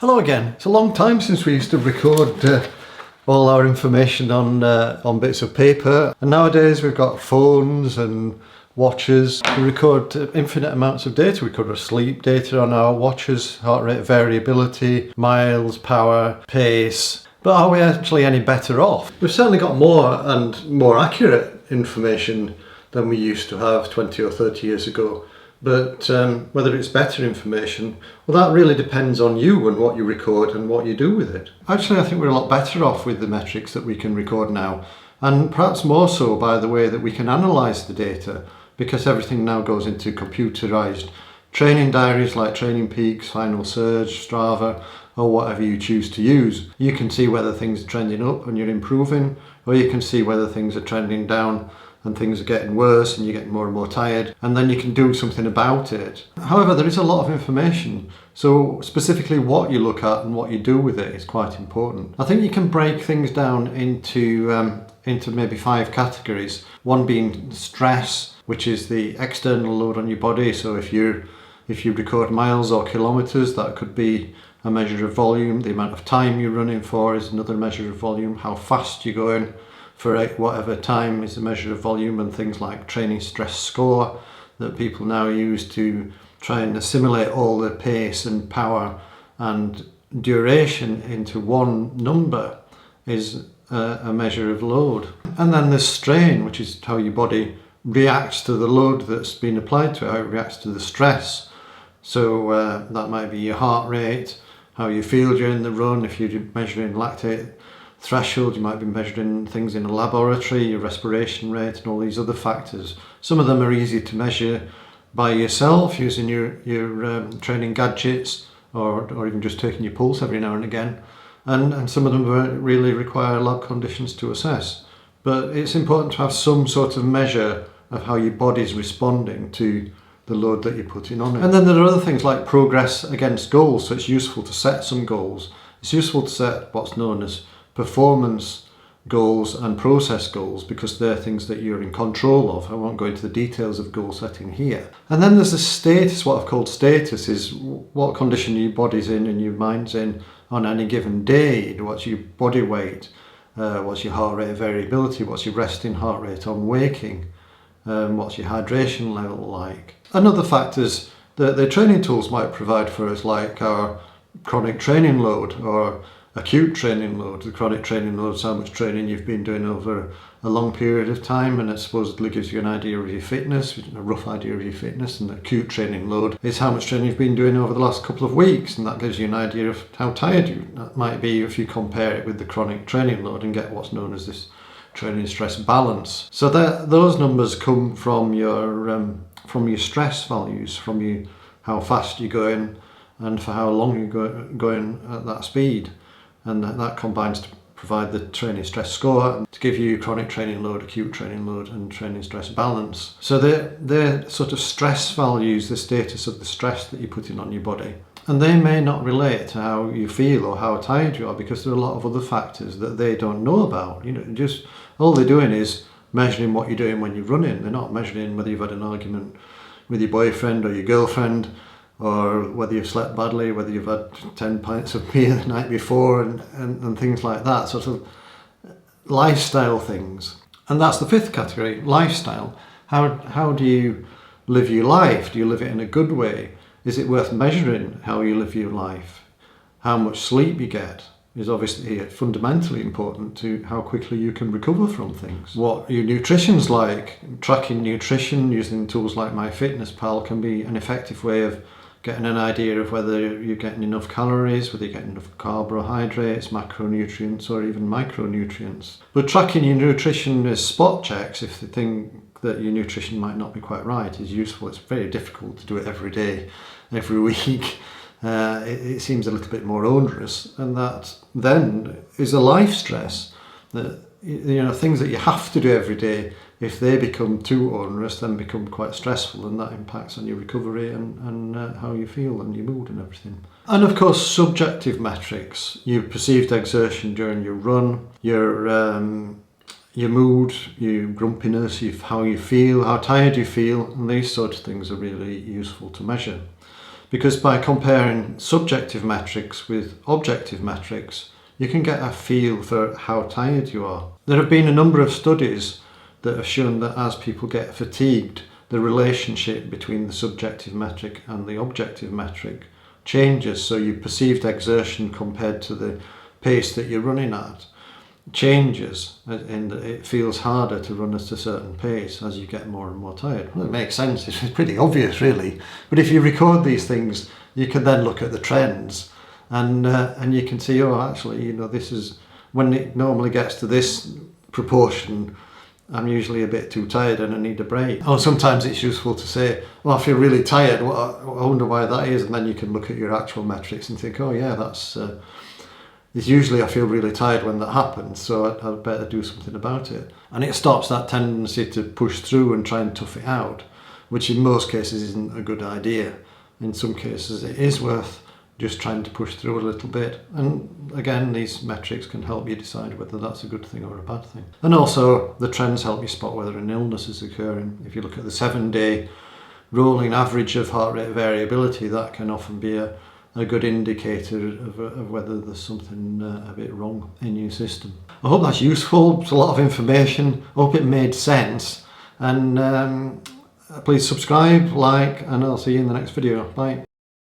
Hello again. It's a long time since we used to record all our information on bits of paper, and nowadays we've got phones and watches. We record infinite amounts of data. We record our sleep data on our watches, heart rate variability, miles, power, pace. But are we actually any better off? We've certainly got more and more accurate information than we used to have 20 or 30 years ago. But whether it's better information, well, that really depends on you and what you record and what you do with it. Actually, I think we're a lot better off with the metrics that we can record now, and perhaps more so by the way that we can analyse the data, because everything now goes into computerised training diaries like Training Peaks, Final Surge, Strava, or whatever you choose to use. You can see whether things are trending up and you're improving, or you can see whether things are trending down and things are getting worse and you're getting more and more tired, and then you can do something about it. However, there is a lot of information, so specifically what you look at and what you do with it is quite important. I think you can break things down into maybe 5 categories. One being stress, which is the external load on your body. So if you record miles or kilometres, that could be a measure of volume. The amount of time you're running for is another measure of volume. How fast you're going for whatever time is a measure of volume, and things like training stress score that people now use to try and assimilate all the pace and power and duration into one number is a measure of load. And then there's strain, which is how your body reacts to the load that's been applied to it, how it reacts to the stress. So that might be your heart rate, how you feel during the run. If you're measuring lactate threshold, you might be measuring things in a laboratory, your respiration rate and all these other factors. Some of them are easy to measure by yourself using your training gadgets, or even just taking your pulse every now and again. And some of them really require lab conditions to assess. But it's important to have some sort of measure of how your body's responding to the load that you're putting on it. And then there are other things like progress against goals. So it's useful to set some goals. It's useful to set what's known as performance goals and process goals, because they're things that you're in control of. I won't go into the details of goal setting here. And then there's the status. What I've called status is what condition your body's in and your mind's in on any given day. What's your body weight? What's your heart rate variability? What's your resting heart rate on waking? What's your hydration level like? And other factors that the training tools might provide for us, like our chronic training load or acute training load. The chronic training load is how much training you've been doing over a long period of time, and it supposedly gives you an idea of your fitness, a rough idea of your fitness. And the acute training load is how much training you've been doing over the last couple of weeks, and that gives you an idea of how tired you might be if you compare it with the chronic training load and get what's known as this training stress balance. So those numbers come from your stress values, from how fast you're going and for how long you're going at that speed. And that combines to provide the training stress score to give you chronic training load, acute training load and training stress balance. So they're sort of stress values, the status of the stress that you're putting on your body. And they may not relate to how you feel or how tired you are, because there are a lot of other factors that they don't know about. Just all they're doing is measuring what you're doing when you're running. They're not measuring whether you've had an argument with your boyfriend or your girlfriend, or whether you've slept badly, whether you've had 10 pints of beer the night before, and things like that, sort of lifestyle things. And that's the 5th category, lifestyle. How do you live your life? Do you live it in a good way? Is it worth measuring how you live your life? How much sleep you get is obviously fundamentally important to how quickly you can recover from things. What your nutrition's like. Tracking nutrition using tools like MyFitnessPal can be an effective way of getting an idea of whether you're getting enough calories, whether you're getting enough carbohydrates, macronutrients or even micronutrients. But tracking your nutrition as spot checks, if the thing that your nutrition might not be quite right, is useful. It's very difficult to do it every day, every week. It seems a little bit more onerous, and that then is a life stress. That things that you have to do every day, if they become too onerous, then become quite stressful, and that impacts on your recovery and how you feel and your mood and everything. And of course, subjective metrics, your perceived exertion during your run, your mood, your grumpiness, how you feel, how tired you feel, and these sorts of things are really useful to measure. because by comparing subjective metrics with objective metrics, you can get a feel for how tired you are. There have been a number of studies that have shown that as people get fatigued, the relationship between the subjective metric and the objective metric changes. So your perceived exertion compared to the pace that you're running at changes, and it feels harder to run at a certain pace as you get more and more tired. Well, it makes sense, it's pretty obvious really. But if you record these things, you can then look at the trends and you can see, oh, actually, this is when it normally gets to this proportion, I'm usually a bit too tired and I need a break. Or sometimes it's useful to say, well, I feel really tired, I wonder why that is, and then you can look at your actual metrics and think, oh yeah, it's usually I feel really tired when that happens, so I'd better do something about it. And it stops that tendency to push through and try and tough it out, which in most cases isn't a good idea. In some cases it is worth just trying to push through a little bit. And again, these metrics can help you decide whether that's a good thing or a bad thing. And also the trends help you spot whether an illness is occurring. If you look at the 7-day rolling average of heart rate variability, that can often be a good indicator of whether there's something a bit wrong in your system. I hope that's useful. It's a lot of information. I hope it made sense. And please subscribe, like, and I'll see you in the next video. Bye.